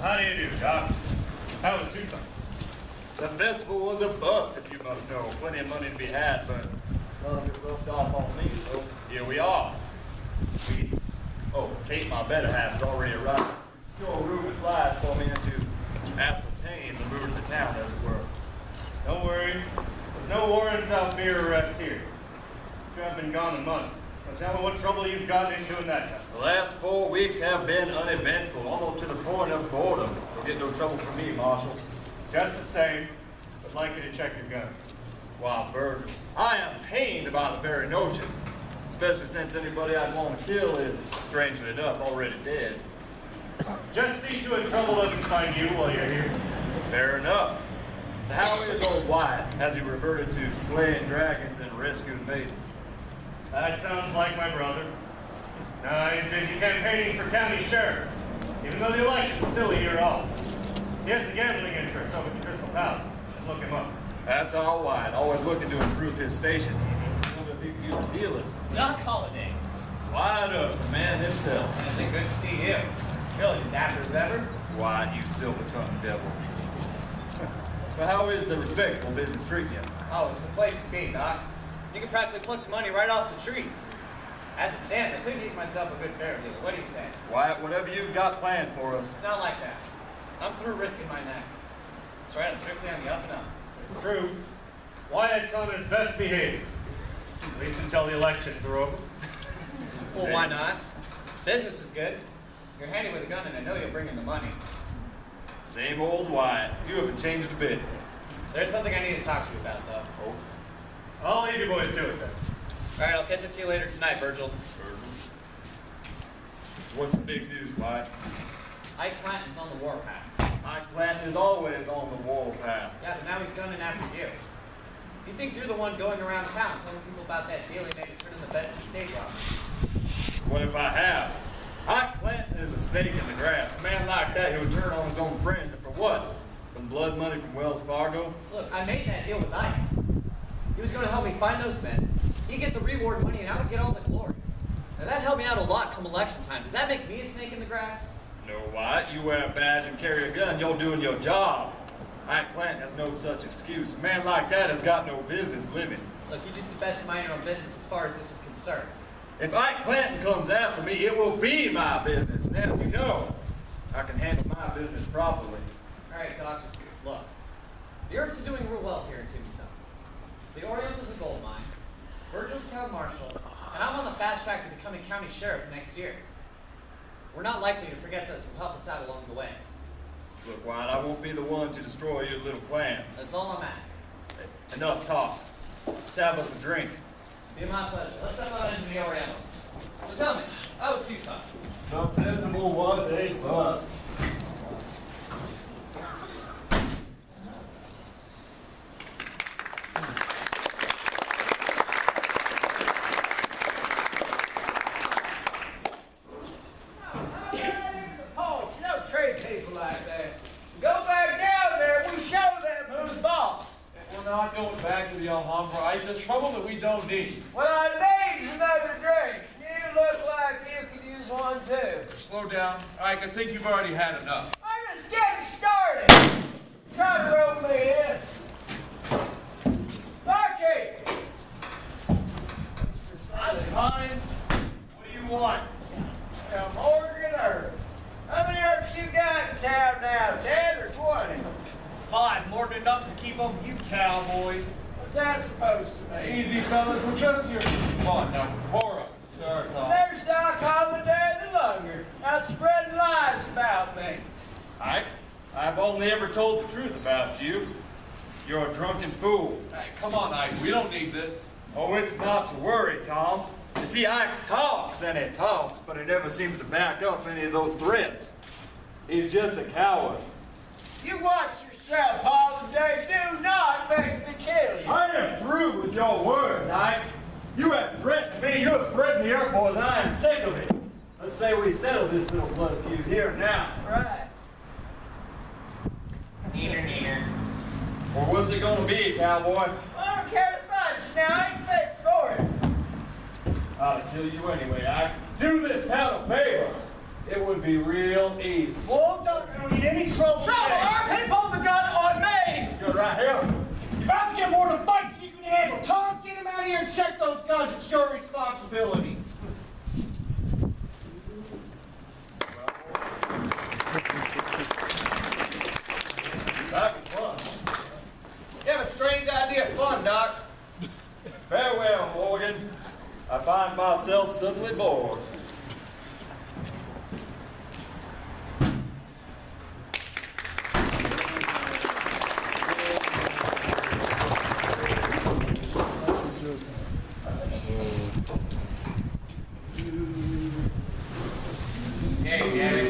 How do you do, Doc? How was Tucson? The festival was a bust, if you must know. Plenty of money to be had, but none of it rubbed off on me, so here we are. Kate, my better half, has already arrived. Your room and flies for me to ascertain the mood of the town, as it were. Don't worry. There's no warrants out for your arrest here. You have been gone a month. So tell me what trouble you've gotten into in that time. The last 4 weeks have been uneventful, almost to the point of boredom. You'll get no trouble from me, Marshal. Just the same, I'd like you to check your gun. Why, Virgil, I am pained about the very notion, especially since anybody I'd want to kill is, strangely enough, already dead. Just see to it trouble doesn't find you while you're here. Fair enough. So how is old Wyatt? Has he reverted to slaying dragons and rescuing maidens? That sounds like my brother. Now he's busy campaigning for county sheriff, even though the election's still a year off. He has a gambling interest over at the Crystal Palace. Should look him up. That's all Wyatt, always looking to improve his station. I wonder if he could use a dealer. Doc Holliday. Wyatt up, the man himself. It's good to see you. Really, dapper as ever? Wyatt, you silver-tongued devil. But how is the respectable business treating you? Oh, it's the place to be, Doc. You can practically pluck the money right off the trees. As it stands, I could use myself a good fair deal. What do you say? Wyatt, whatever you've got planned for us. It's not like that. I'm through risking my neck. That's right, I'm strictly on the up and up. It's true. Wyatt's on his best behavior. At least until the elections are over. Well, why not? Business is good. You're handy with a gun, and I know you'll bring in the money. Same old Wyatt. You haven't changed a bit. There's something I need to talk to you about, though. Oh? I'll leave you boys to it then. All right, I'll catch up to you later tonight, Virgil. What's the big news, Wyatt? Ike Clanton's on the warpath. Ike Clanton is always on the warpath. Yeah, but now he's gunning after you. He thinks you're the one going around town telling people about that deal he made to turn in the Benson State robbery. What if I have? Ike Clanton is a snake in the grass. A man like that, he would turn on his own friends. And for what? Some blood money from Wells Fargo? Look, I made that deal with Ike. He was going to help me find those men. He'd get the reward money, and I would get all the glory. Now, that helped me out a lot come election time. Does that make me a snake in the grass? No, Wyatt. You wear a badge and carry a gun. You're doing your job. Ike Clanton has no such excuse. A man like that has got no business living. Look, you just the best mind your own business as far as this is concerned. If Ike Clanton comes after me, it will be my business. And as you know, I can handle my business properly. All right, Doc, just look. The Earths are doing real well here in Tombstone. The Orientals is a gold mine. Virgil's town marshal, and I'm on the fast track to becoming county sheriff next year. We're not likely to forget those who help us out along the way. Look, Wyatt, I won't be the one to destroy your little plans. That's all I'm asking. Enough talk. Let's have us a drink. Be my pleasure. Let's step out into the Oriental. So tell me, how was Tucson? The festival was a bust. The trouble that we don't need. Well, I need another drink. You look like you could use one too. Slow down. Ike, I think you've already had enough. I'm just getting started. Try to rope me in. Barkeep! Mr. Hines, what do you want? Now, Morgan Earth. How many Earths you got in town now? 10 or 20? 5, more than enough to keep up with you cowboys. What's that supposed to mean? Easy, fellas, we're just here. Come on, now, pour up. Sure, Tom. There's Doc Holiday the Lunger, out spreading lies about me. Ike, I've only ever told the truth about you. You're a drunken fool. Hey, come on, Ike, we don't need this. Oh, it's not to worry, Tom. You see, Ike talks and he talks, but he never seems to back up any of those threats. He's just a coward. You watch yourself, Holiday. Do not make me kill you. I am through with your words, Ike. You have threatened me, you have threatened the Air Force, and I am sick of it. Let's say we settle this little blood feud here and now. Right. Neither, neither. Or what's it gonna be, cowboy? I don't care much now. I ain't fixed for it. I'll kill you anyway, Ike. Do this town a favor. it would be real easy. Well, don't need any trouble. Trouble, Herb? He pulled the gun on me. It's good right here. You're about to get more than a fight than you can handle. Tom, get him out of here and check those guns. It's your responsibility. That'd be fun. You have a strange idea of fun, Doc. Farewell, Morgan. I find myself suddenly bored. Hey, Gary.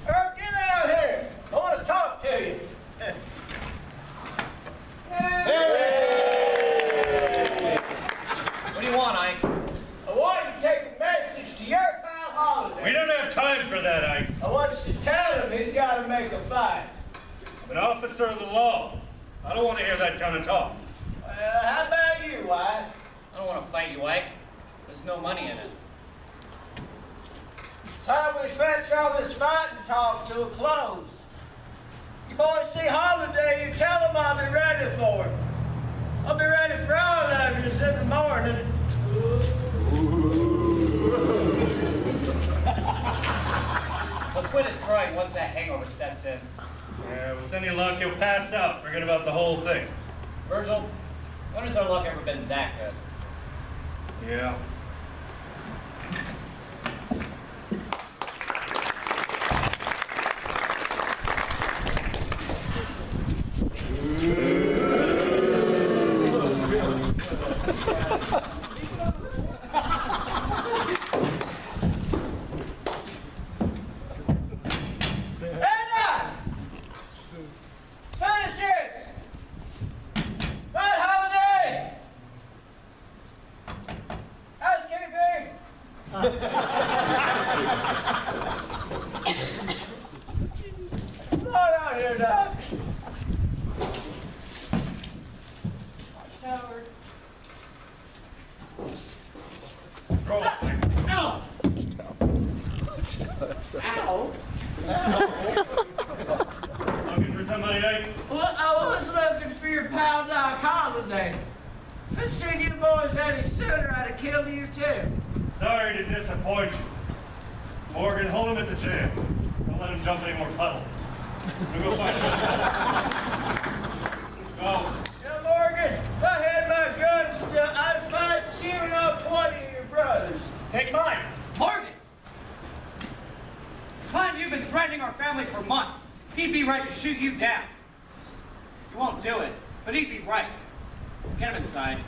Herb, get out here. I want to talk to you. What do you want, Ike? I want you to take a message to your pal Holiday. We don't have time for that, Ike. I want you to tell him he's got to make a fight. I'm an officer of the law. I don't want to hear that kind of talk. How about you, White? I don't want to fight you, Ike. There's no money in it. Time we fetch all this fighting talk to a close. You boys see Holiday, you tell him I'll be ready for him. I'll be ready for all of you in the morning. He'll quit his crying once that hangover sets in. Yeah, with any luck, you'll pass out. Forget about the whole thing. Virgil, when has our luck ever been that good? Yeah. Finish this! Right, Holiday! Housekeeping! Come on out here, Doc. Howard. Roll. Ow! Ow! Looking for somebody, Ike? Well, I was looking for your pal Doc Holiday. I seen you boys any sooner, I'd have killed you too. Sorry to disappoint you. Morgan, hold him at the jail. Don't let him jump any more puddles. We'll go find him. Go. Now, Morgan, if I had my gun still, I'd fight shooting off 20 of your brothers. Take mine. Morgan! Clem, you've been threatening our family for months. He'd be right to shoot you down. He won't do it, but he'd be right. Get him inside.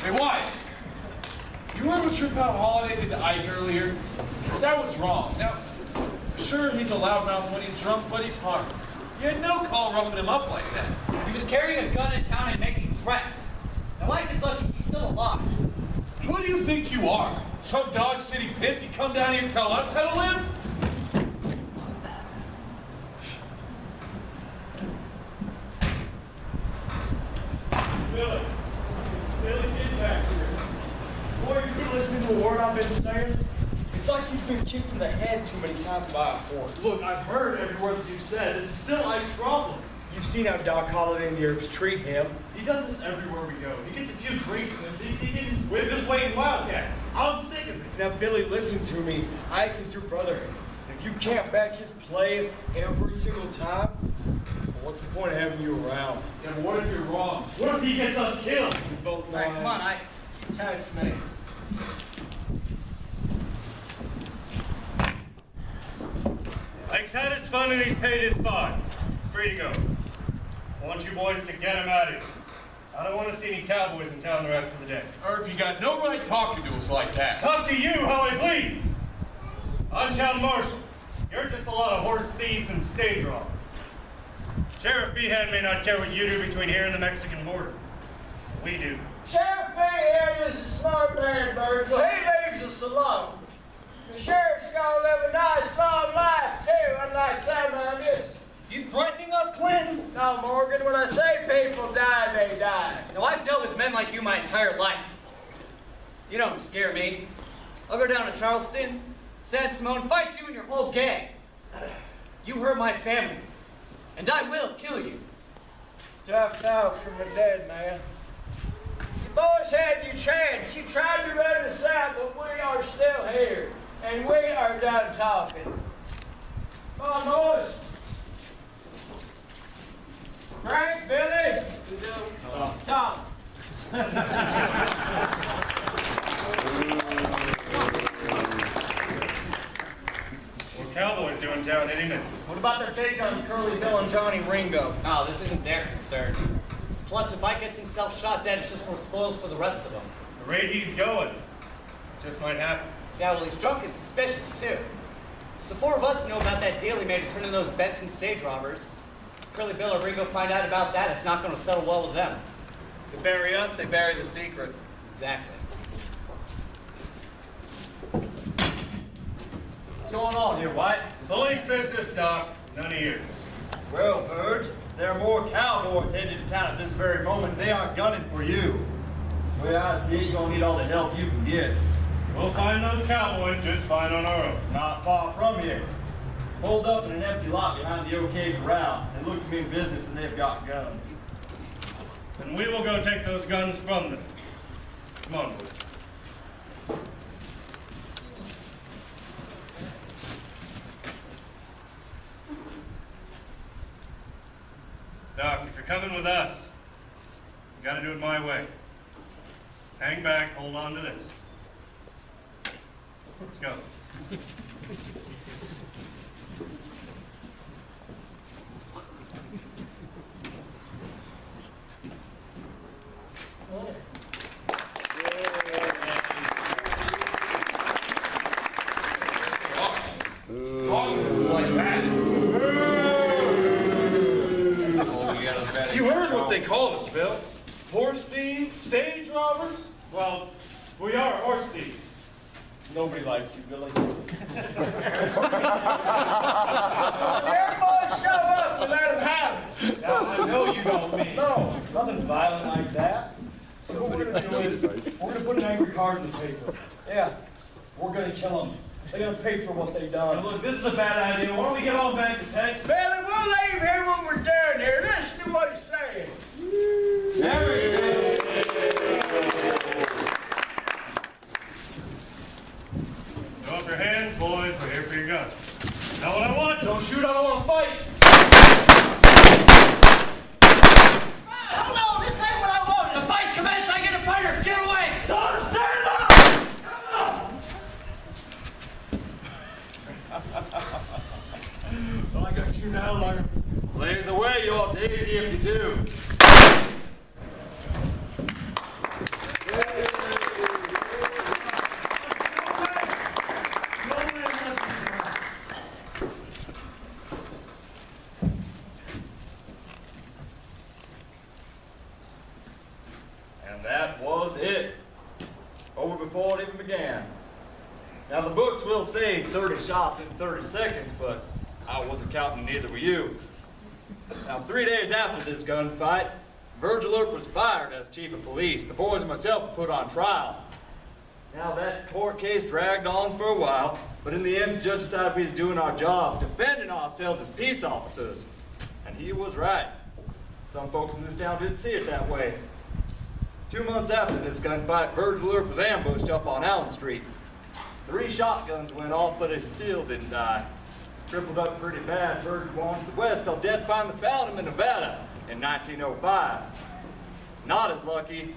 Hey, Wyatt. You heard what your pal Holiday did to Ike earlier? That was wrong. Now, sure, he's a loudmouth when he's drunk, but he's hard. You had no call roughing him up like that. He was carrying a gun in town and making threats. Now, Ike is lucky he's still alive. Who do you think you are? Some Dodge City pimp? You come down here and tell us how to live? Billy, get back here. Boy, you been listening to a word I've been saying? It's like you've been kicked in the head too many times by a horse. Look, I've heard every word that you've said. This is still Ike's problem. You've seen how Doc Holiday and the Herbs treat him. He does this everywhere we go. He gets a few drinks and then he can whip his way in Wildcats. I'm sick of it. Now, Billy, listen to me. Ike is your brother. If you can't back his play every single time, well, what's the point of having you around? Yeah, but what if you're wrong? What if he gets us killed? We both know. All right, come on, Ike. Touch me. Ike's had his fun and he's paid his fine. He's free to go. I want you boys to get him out of here. I don't want to see any cowboys in town the rest of the day. Herb, you got no right talking to us like that. Talk to you how I please. I'm town marshal. You're just a lot of horse thieves and stage robbers. Sheriff Behan may not care what you do between here and the Mexican border. We do. Sheriff Barry is a smart man, Virgil. He leaves us alone. The sheriff's gonna live a nice long life, too, unlike some of us. You threatening us, Clinton? No, Morgan, when I say people die, they die. Now, I've dealt with men like you my entire life. You don't scare me. I'll go down to Charleston, San Simone, fight you and your whole gang. You hurt my family, and I will kill you. Tough talk from a dead man. You boys had your chance. You tried to run us out, but we are still here. And we are done talking. Come on, boys. Frank, Billy, Tom. What Cowboys do in town any minute? What about their take on Curly Bill and Johnny Ringo? Oh, this isn't their concern. Plus, if Ike gets himself shot dead, it's just more spoils for the rest of them. The rate he's going, just might happen. Yeah, well, he's drunk and suspicious, too. So 4 of us know about that deal he made to turn in those Benson stage robbers. Curly Bill or Ringo find out about that, it's not going to settle well with them. They bury us, they bury the secret. Exactly. What's going on here, White? Police business, Doc. None of yours. Well, Verge, there are more cowboys headed to town at this very moment. They aren't gunning for you. The way I see it, you're gonna need all the help you can get. We'll find those cowboys just fine on our own. Not far from here. Pulled up in an empty lot behind the OK Corral. They look to mean business and they've got guns. And we will go take those guns from them. Come on, boys. Doc, if you're coming with us, you gotta do it my way. Hang back, hold on to this. Let's go. It's like that. You heard what they called us, Bill. Horse thieves, stage robbers. Well, we are horse thieves. Nobody likes you, Billy. When everybody show up, we let them have it. Now, I know you don't mean. No, nothing violent like that. So what we're gonna do is, we're gonna put an angry card in the paper. Yeah. We're gonna kill them. They're gonna pay for what they Now, done. look, this is a bad idea. Why don't we get on back to Texas? Billy, we'll leave here when we're done here. Listen to what he's saying. Throw up your hands, boys. We're here for your guns. Know what I want? Don't shoot, I don't wanna fight. Hold on, this ain't what I wanted. The fight's commenced, I get a fighter. Get away! Don't stand up! Well, I got you now, Larry. Blaze away, you old daisy, if you do. And that was it. Over before it even began. Now the books will say 30 shots in 30 seconds, but I wasn't counting, neither were you. Now 3 days after this gunfight, Virgil Earp was fired as chief of police. The boys and myself were put on trial. Now that court case dragged on for a while, but in the end the judge decided we was doing our jobs, defending ourselves as peace officers. And he was right. Some folks in this town didn't see it that way. 2 months after this gunfight, Virgil Earp was ambushed up on Allen Street. 3 shotguns went off, but he still didn't die. Tripled up pretty bad. Virgil wandered to the west till death finally found him in Nevada in 1905. Not as lucky,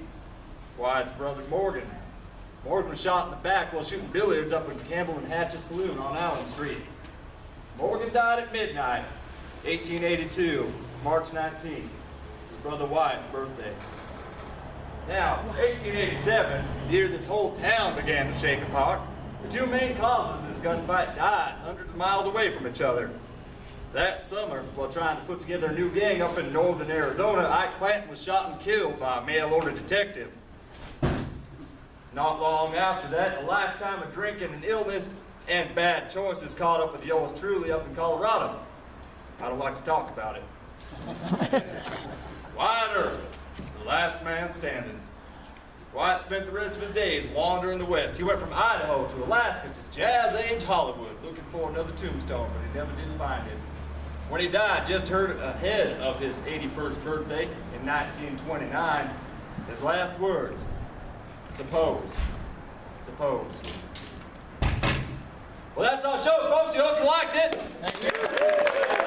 Wyatt's brother Morgan. Morgan was shot in the back while shooting billiards up in Campbell and Hatch's Saloon on Allen Street. Morgan died at midnight, 1882, March 19th. His brother Wyatt's birthday. Now, 1887, the year this whole town began to shake apart, the 2 main causes of this gunfight died hundreds of miles away from each other. That summer, while trying to put together a new gang up in northern Arizona, Ike Clanton was shot and killed by a mail-order detective. Not long after that, a lifetime of drinking and illness and bad choices caught up with yours truly up in Colorado. I don't like to talk about it. Wyatt Earp, the last man standing. Wyatt spent the rest of his days wandering the West. He went from Idaho to Alaska to Jazz Age Hollywood, looking for another tombstone, but he never did find it. When he died, just ahead of his 81st birthday in 1929, his last words, suppose. Well, that's our show, folks. You hope you liked it. Thank you.